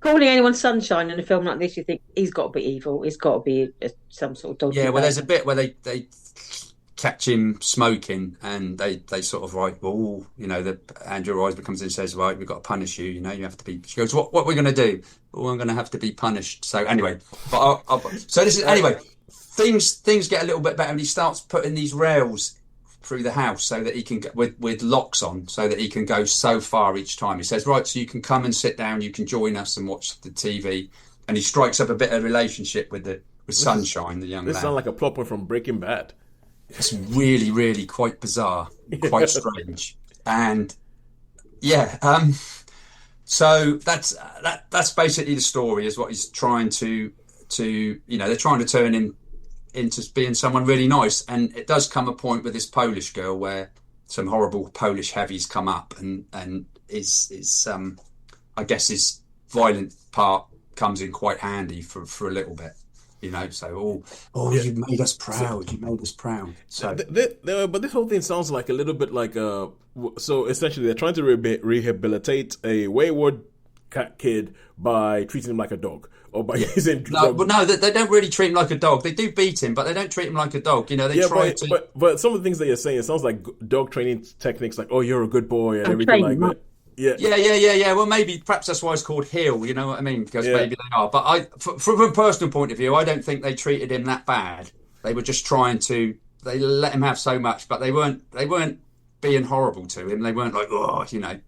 Calling anyone Sunshine in a film like this, you think he's got to be evil. He's got to be some sort of dodgy. Yeah, well, there's a bit where they catch him smoking, and they sort of the Andrew Riseborough comes in and says, right, we've got to punish you. You have to be. She goes, what are we going to do? Oh, I'm going to have to be punished. So anyway, so this is anyway. Things get a little bit better, and he starts putting these rails through the house so that he can with locks on, so that he can go so far each time. He says, right, so you can come and sit down, you can join us and watch the TV, and he strikes up a bit of relationship with Sunshine, the young lad. This sounds like a plot point from Breaking Bad. It's really quite bizarre, quite strange, and so that's basically the story. Is what he's trying to they're trying to turn him into being someone really nice, and it does come a point with this Polish girl where some horrible Polish heavies come up, and is I guess his violent part comes in quite handy for a little bit, So you made us proud. You made us proud. So, but this whole thing sounds like a little bit like so essentially they're trying to rehabilitate a wayward kid by treating him like a dog. Or by using they don't really treat him like a dog. They do beat him, but they don't treat him like a dog. They try to. But some of the things that you're saying, it sounds like dog training techniques, like, oh, you're a good boy and everything like that. Yeah. Well, perhaps that's why it's called heel. You know what I mean? Because maybe they are. But from a personal point of view, I don't think they treated him that bad. They were just trying to. They let him have so much, but they weren't being horrible to him. They weren't like,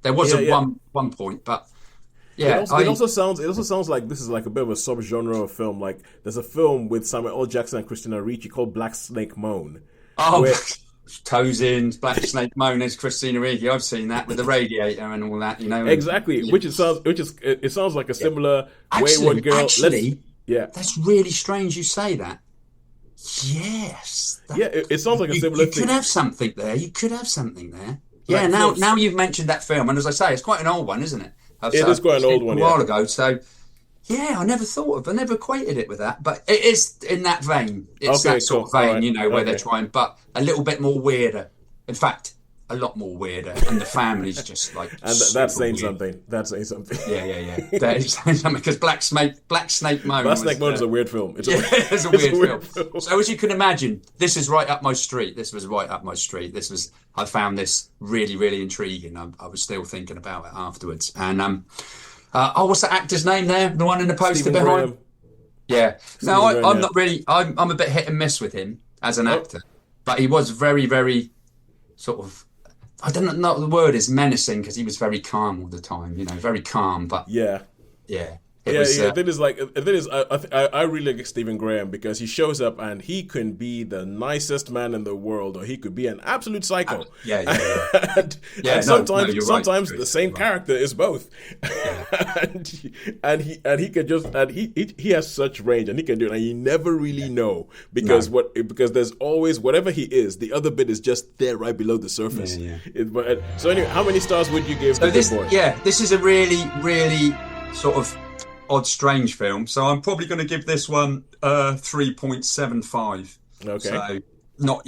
There was one point, but. Yeah, it also sounds like this is like a bit of a subgenre of film. Like there's a film with Samuel L. Jackson and Christina Ricci called Black Snake Moan. Oh, Tosin, Black Snake Moan is Christina Ricci. I've seen that with the radiator and all that. Exactly. It sounds like a similar wayward girl. Actually, that's really strange. You say that. Yes. It sounds like a similar thing. You could have something there. Yeah. Now you've mentioned that film, and as I say, it's quite an old one, isn't it? It is quite an old one, a while ago. So, I never equated it with that, but it is in that vein. It's that sort of vein, right. Where they're trying, but a little bit more weirder. In fact, a lot more weirder, and the family's just like. And that's saying something. That's saying something. Yeah. That is saying something, because Black Snake Moan. Black Snake Moan is a weird film. It's a weird film. So as you can imagine, this is right up my street. I found this really, really intriguing. I was still thinking about it afterwards. And what's the actor's name there? The one in the poster Stephen behind. Graham. Yeah. No, I'm not really. I'm a bit hit and miss with him as an actor, but he was very, very sort of. I don't know what the word is, menacing, because he was very calm all the time. Very calm. But yeah. The thing is, I really like Stephen Graham because he shows up and he can be the nicest man in the world, or he could be an absolute psycho. And sometimes the same character is both. and he has such range, and he can do it, and you never really know because there's always whatever he is, the other bit is just there right below the surface. So anyway, how many stars would you give to this boy? This is a really, really sort of odd, strange film. So I'm probably going to give this one 3.75. Okay. So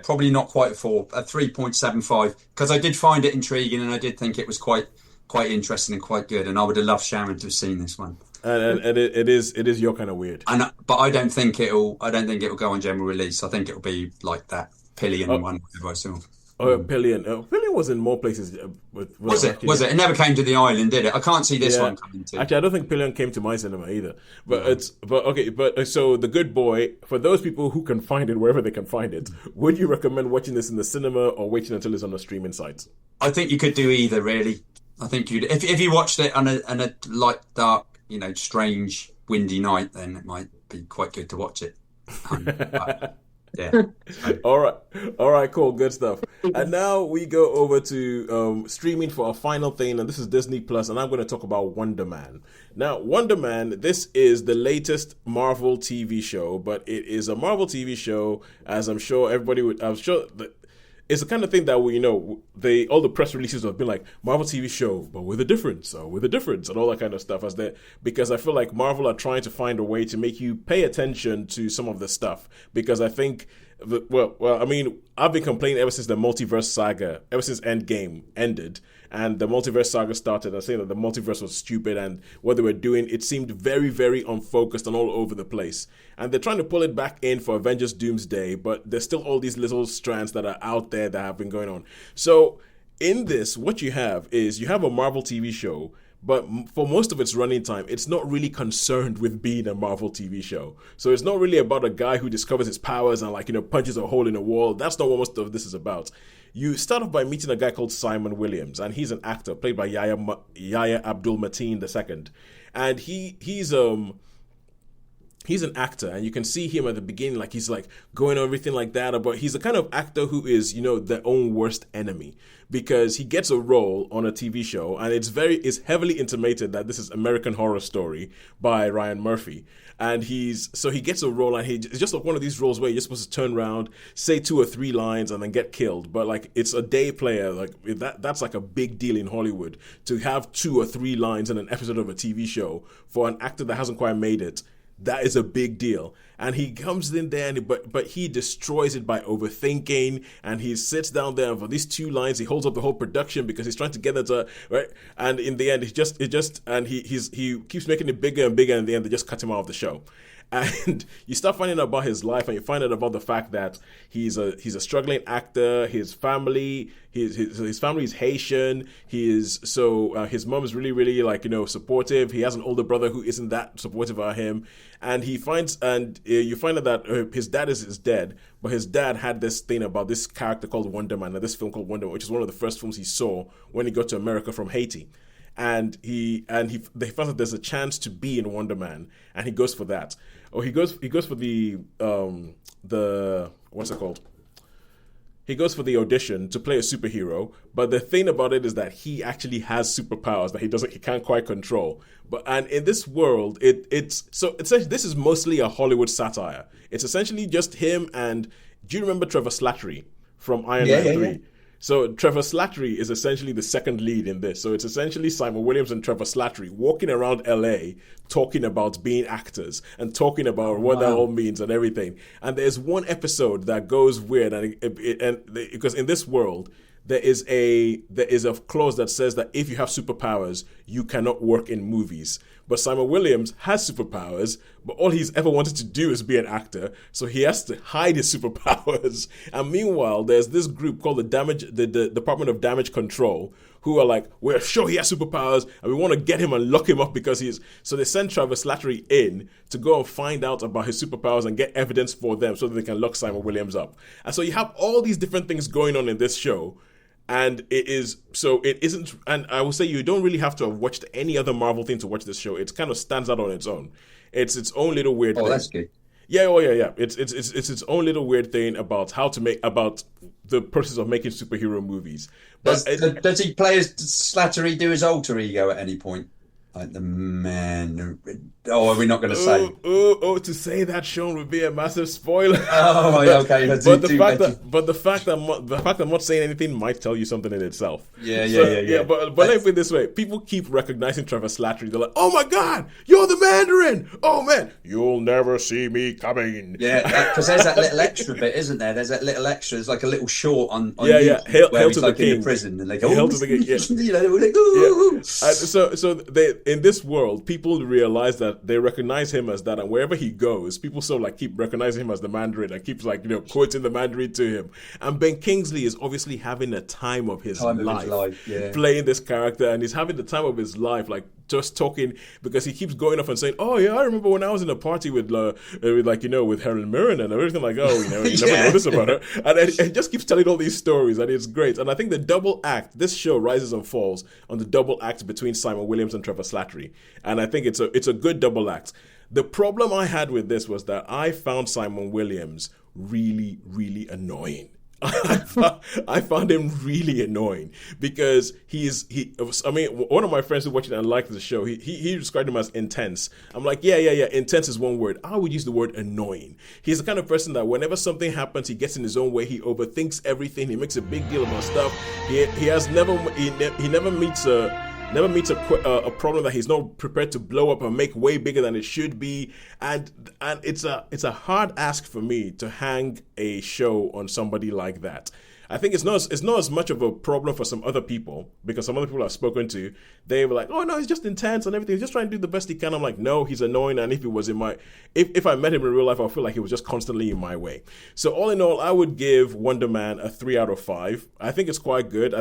probably not quite a 4, a 3.75, because I did find it intriguing, and I did think it was quite interesting and quite good, and I would have loved Sharon to have seen this one. and it is your kind of weird. But I don't think it'll go on general release. I think it'll be like that Pillion one, whatever I saw. Oh, Pillion. Pillion was in more places. Was it? It never came to the island, did it? I can't see this one coming to. Actually, I don't think Pillion came to my cinema either. But so The Good Boy, for those people who can find it wherever they can find it, would you recommend watching this in the cinema or waiting until it's on the streaming sites? I think you could do either, really. I think if you watched it on a light, dark, strange, windy night, then it might be quite good to watch it. Yeah. All right, cool, good stuff. And now we go over to streaming for our final thing, and this is Disney Plus, and I'm going to talk about Wonderman. Now, Wonderman, this is the latest Marvel TV show, but it is a Marvel TV show, as I'm sure it's the kind of thing that all the press releases have been like Marvel TV show, but with a difference, and all that kind of stuff. Because I feel like Marvel are trying to find a way to make you pay attention to some of the stuff. Because I think, I've been complaining ever since the multiverse saga, ever since Endgame ended, and the multiverse saga started, and saying that the multiverse was stupid and what they were doing, it seemed very, very unfocused and all over the place. And they're trying to pull it back in for Avengers Doomsday, but there's still all these little strands that are out there that have been going on. So in this, what you have is you have a Marvel TV show, but for most of its running time, it's not really concerned with being a Marvel TV show. So it's not really about a guy who discovers his powers and punches a hole in a wall. That's not what most of this is about. You start off by meeting a guy called Simon Williams, and he's an actor played by Yahya Abdul-Mateen II. And he's an actor, and you can see him at the beginning, like he's like going on everything like that, but he's the kind of actor who is, their own worst enemy, because he gets a role on a TV show, and it's heavily intimated that this is American Horror Story by Ryan Murphy. And he gets a role, and it's just like one of these roles where you're supposed to turn around, say 2 or 3 lines, and then get killed. But like it's a day player, like that's like a big deal in Hollywood to have 2 or 3 lines in an episode of a TV show for an actor that hasn't quite made it. That is a big deal. And he comes in there, but he destroys it by overthinking, and he sits down there, and for these 2 lines, he holds up the whole production because he's trying to get it to, right? And in the end, he keeps making it bigger and bigger, and in the end, they just cut him out of the show. And you start finding out about his life, and you find out about the fact that he's a struggling actor. His family is Haitian. His mom is really, really supportive. He has an older brother who isn't that supportive of him, and you find out that his dad is dead, but his dad had this thing about this character called Wonderman, and this film called Wonderman, which is one of the first films he saw when he got to America from Haiti. And they found that there's a chance to be in Wonderman, and he goes for that. Or he goes for the what's it called? He goes for the audition to play a superhero, but the thing about it is that he actually has superpowers that he can't quite control. And in this world, it's essentially this is mostly a Hollywood satire. It's essentially just him and, do you remember Trevor Slattery from Iron Man 3? Yeah. So Trevor Slattery is essentially the second lead in this. So it's essentially Simon Williams and Trevor Slattery walking around LA talking about being actors and talking about what that all means and everything. And there's one episode that goes weird, because in this world there is a clause that says that if you have superpowers, you cannot work in movies. But Simon Williams has superpowers, but all he's ever wanted to do is be an actor, so he has to hide his superpowers. And meanwhile, there's this group called the Department of Damage Control, who are like, we're sure he has superpowers, and we want to get him and lock him up because so they send Trevor Slattery in to go and find out about his superpowers and get evidence for them so that they can lock Simon Williams up. And so you have all these different things going on in this show. And it isn't, and I will say you don't really have to have watched any other Marvel thing to watch this show. It kind of stands out on its own. It's its own little weird thing. Oh, that's good. Yeah. It's its own little weird thing about about the process of making superhero movies. But does he play as Slattery, do his alter ego at any point? Like the man. Oh, are we not going to say? To say that, Shaun, would be a massive spoiler. Oh, okay. But the fact that I'm not saying anything might tell you something in itself. Yeah. But let me put it this way: people keep recognizing Trevor Slattery. They're like, "Oh my God, you're the Mandarin! Oh man, you'll never see me coming." Yeah, because there's that little extra bit, isn't there? There's that little extra. There's like a little short on YouTube where Hail he's to like the King. in the prison, and they go, Hail to the King. Yeah. They were like, ooh. So in this world, people realize that they recognize him as that, and wherever he goes, people sort of like keep recognizing him as the Mandarin and keeps like, quoting the Mandarin to him. And Ben Kingsley is obviously having a time of his life playing this character, and he's having the time of his life, like just talking, because he keeps going off and saying, "Oh yeah, I remember when I was in a party with Helen Mirren and everything." Like, "Oh, you never know this about her," and it just keeps telling all these stories, and it's great. And I think the double act, this show rises and falls on the double act between Simon Williams and Trevor Slattery, and I think it's a good double act. The problem I had with this was that I found Simon Williams really, really annoying. I found him really annoying because one of my friends who watched it and liked the show, he described him as intense. I'm like, yeah, intense is one word. I would use the word annoying. He's the kind of person that whenever something happens, he gets in his own way. He overthinks everything. He makes a big deal about stuff. He never meets a problem that he's not prepared to blow up and make way bigger than it should be, and it's a hard ask for me to hang a show on somebody like that. I think it's not as much of a problem for some other people, because some other people I've spoken to, they were like, "Oh no, he's just intense and everything. He's just trying to do the best he can." I'm like, no, he's annoying, and if I met him in real life, I feel like he was just constantly in my way. So all in all, I would give Wonderman a 3 out of 5. I think it's quite good.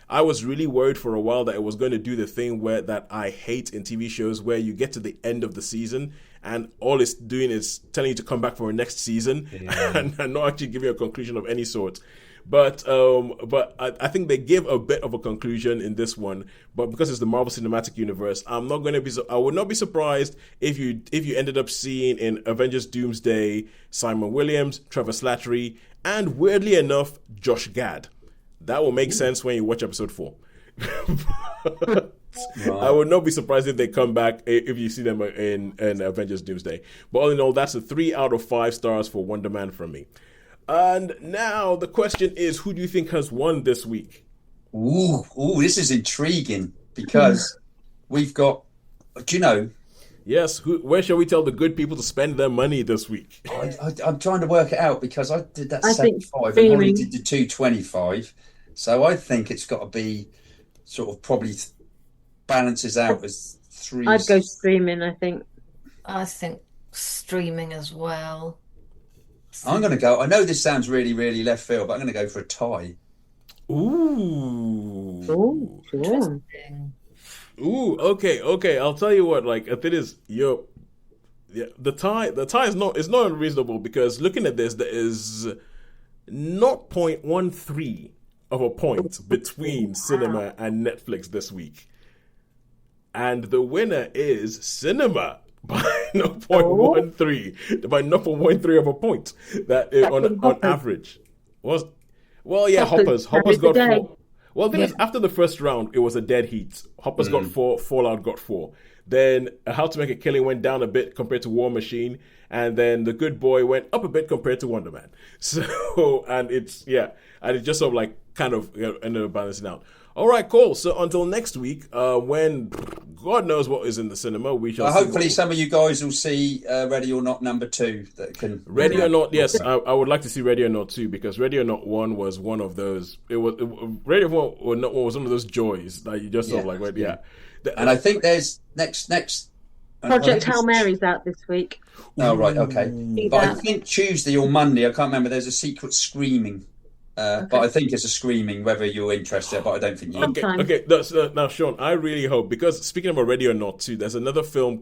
I was really worried for a while that it was going to do the thing that I hate in TV shows, where you get to the end of the season and all it's doing is telling you to come back for a next season and not actually giving you a conclusion of any sort. But I think they give a bit of a conclusion in this one. But because it's the Marvel Cinematic Universe, I would not be surprised if you ended up seeing in Avengers Doomsday Simon Williams, Trevor Slattery, and weirdly enough, Josh Gad. That will make sense when you watch episode 4. I would not be surprised if they come back if you see them in Avengers Doomsday. But all in all, that's a 3 out of 5 stars for Wonderman from me. And now the question is, who do you think has won this week? Ooh, this is intriguing because we've got, do you know? Yes, where shall we tell the good people to spend their money this week? I'm trying to work it out because I did that 75 and Holly did the 225. So I think it's got to be sort of probably balances out as 3. I'd go streaming, I think. I think streaming as well. I'm going to go, I know this sounds really, really left field, but I'm going to go for a tie. Ooh. Oh, sure. Ooh, okay. I'll tell you what, like, if it is the tie is not unreasonable, because looking at this, there is 0.13 of a point between cinema and Netflix this week. And the winner is cinema by 0.13, by 0.13 of a point. That on average was, Hoppers got 4. Well, the thing is, after the first round, it was a dead heat. Hoppers got 4, Fallout got 4. Then How to Make a Killing went down a bit compared to War Machine, and then The Good Boy went up a bit compared to Wonderman. So, and it just sort of like kind of ended up balancing out. All right, cool. So until next week, when God knows what is in the cinema, we shall. Hopefully, some of you guys will see Ready or Not #2. That can Ready or Not. Yes, I would like to see Ready or Not 2, because Ready or Not 1 was one of those. Ready or Not 1 was one of those joys that you just sort of like, wait, yeah. And I think there's next. Project Hail Mary's out this week. Oh right, okay. But I think Tuesday or Monday, I can't remember. There's a secret screening. But I think it's a screaming, whether you're interested, but I don't think you are. Okay. Now, Shaun, I really hope, because speaking about Ready or Not 2, there's another film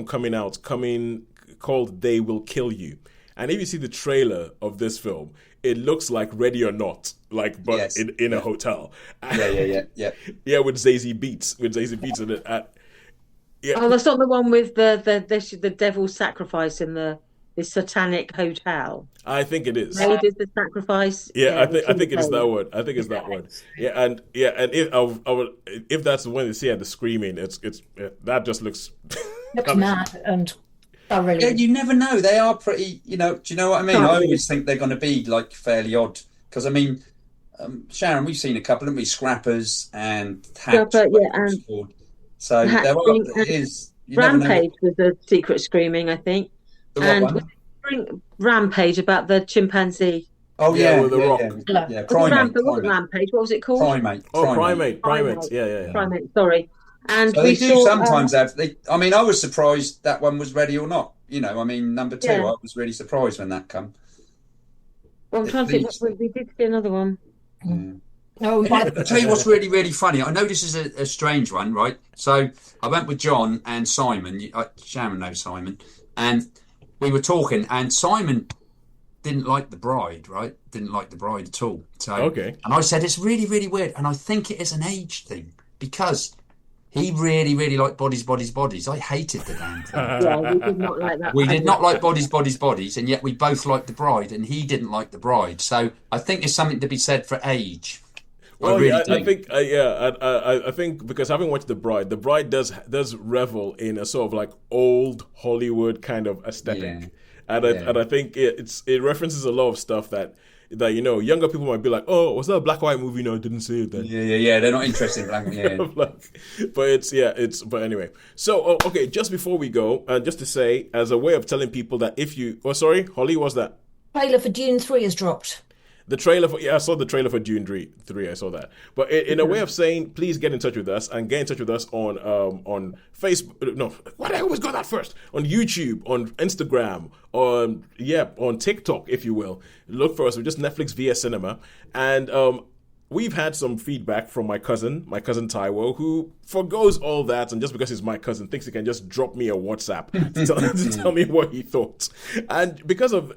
coming called They Will Kill You. And if you see the trailer of this film, it looks like Ready or Not, but yes. in a hotel. Yeah. Yeah, with Zazie Beetz in it. Yeah. Oh, that's not the one with the devil's sacrifice in this satanic hotel. I think it is. They did the sacrifice. Yeah, I think it is that one. I think it's that one. Yeah, and if that's the one you see at the screaming, it's that just looks mad and thoroughly. Yeah, you never know. They are pretty. Do you know what I mean? I always think they're going to be like fairly odd, because I mean, Sharon, we've seen a couple, haven't we? Scrappers and Hatch. So there is. Rampage was a secret screaming, I think. Rampage about the chimpanzee. Oh yeah, with the rock. Yeah. Primate. It wasn't Rampage. What was it called? Primate. Oh, primate. Yeah. Primate. Sorry. And so they do sometimes have. I mean, I was surprised that one was Ready or Not. I mean, number 2. I was really surprised when that came. Well, I'm trying to think. We did see another one. Yeah. Oh, I'll tell you what's really, really funny. I know this is a strange one, right? So I went with John and Simon. Sharon knows Simon. And we were talking, and Simon didn't like The Bride, right? Didn't like The Bride at all. So, okay. And I said, it's really, really weird. And I think it is an age thing because he really, really liked Bodies, Bodies, Bodies. I hated the damn thing. Yeah, we did not like that. We did not like Bodies, Bodies, Bodies, and yet we both liked The Bride, and he didn't like The Bride. So I think there's something to be said for age. Well, I think because having watched The Bride does revel in a sort of like old Hollywood kind of aesthetic, and I think it references a lot of stuff that younger people might be like, oh, was that a black and white movie? No, I didn't see it then. Yeah, they're not interested in black and white. But anyway. So okay, just before we go, just to say as a way of telling people that Holly, what's that? Trailer for Dune 3 has dropped. The trailer I saw the trailer for Dune 3. I saw that. But in a way of saying, please get in touch with us and get in touch with us on Facebook. No, why did I always go that first? On YouTube, on Instagram, on TikTok, if you will. Look for us. We're just Netflix via Cinema. And we've had some feedback from my cousin Taiwo, who forgoes all that, and just because he's my cousin, thinks he can just drop me a WhatsApp to tell me what he thought. And because of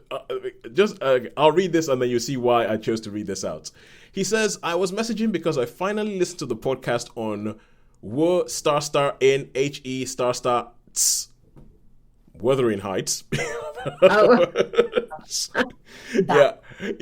I'll read this, and then you see why I chose to read this out. He says, I was messaging because I finally listened to the podcast on Wuthering Heights.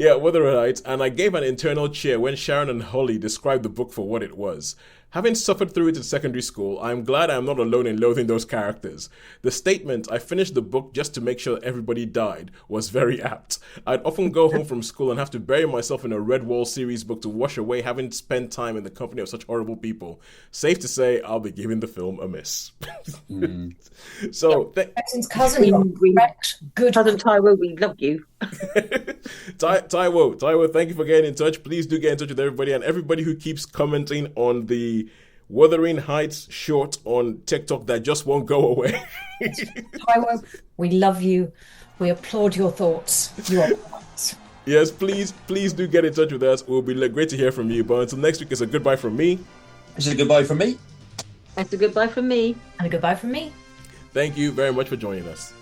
Wuthering Heights, and I gave an internal cheer when Sharon and Holly described the book for what it was. Having suffered through it in secondary school, I'm glad I'm not alone in loathing those characters. The statement, I finished the book just to make sure that everybody died, was very apt. I'd often go home from school and have to bury myself in a Red Wall series book to wash away having spent time in the company of such horrible people. Safe to say, I'll be giving the film a miss. So, since cousin, you're correct. Good cousin Taiwo, we love you. Taiwo, thank you for getting in touch. Please do get in touch with everybody, and everybody who keeps commenting on the Wuthering Heights short on TikTok that just won't go away. Taiwo, we love you. We applaud your thoughts. Yes, please do get in touch with us. It will be great to hear from you. But until next week, it's a goodbye from me. It's a goodbye from me. It's a goodbye from me. And a goodbye from me. Thank you very much for joining us.